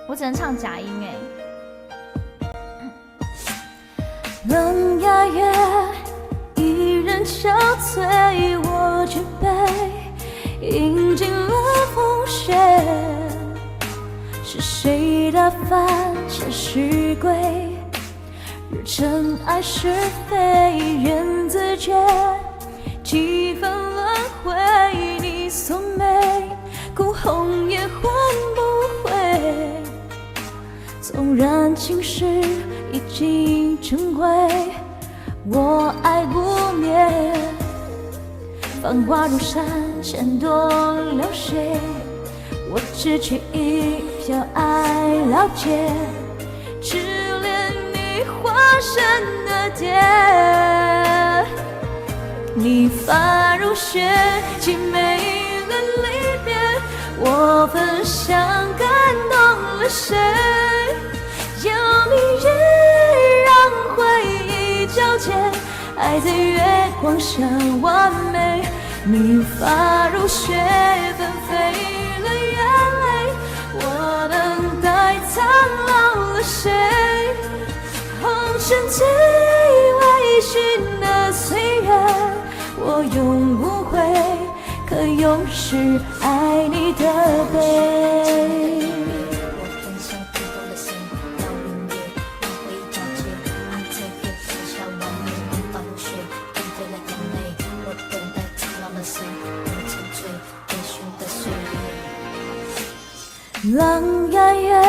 我只能唱假音哎。冷雅月依然憔悴，我举杯饮尽了风雪。是谁打翻前世归？日尘埃是非，缘字诀，几番轮回，你锁眉，哭红也换不回。纵然情史已经成灰，我爱不灭。繁华如山，千朵流水，我只取一瓢爱了解，只恋你化身的蝶。你发如雪，凄美的离别，我分享感动了谁？有你依让回忆交接，爱在月光下完美。你发如雪，纷飞了眼泪，我等待苍老了谁？红尘最微醺的岁月，我永不会，可永世爱你的悲。冷雅月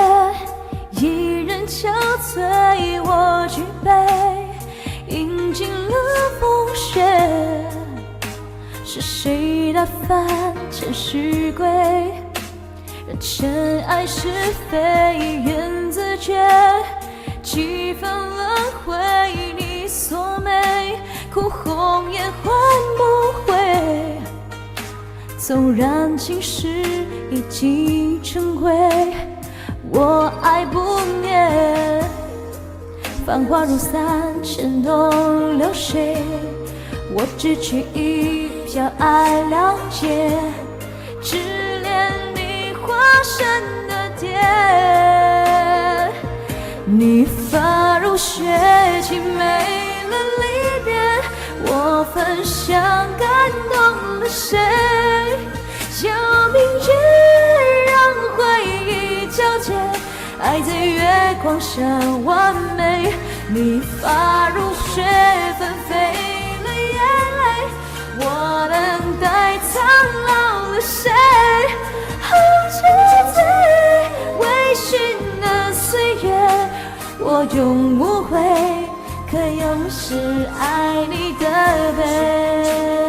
依然憔悴，我举杯饮尽了风雪。是谁打翻前世归？让尘埃是非，缘字诀，几番轮回，你锁眉，哭红也换不回。纵然情史已经成灰，我爱不灭。繁华如散，千朵流水，我只取一瓢爱了解，只恋你化身的蝶。你发如雪，凄美了离别，我分享感动了谁？有明月让回忆交接，爱在月光下完美。你发如雪，纷飞了眼泪，我等待苍老了谁？红尘最微醺的岁月，我永无悔，可永世爱你的悲。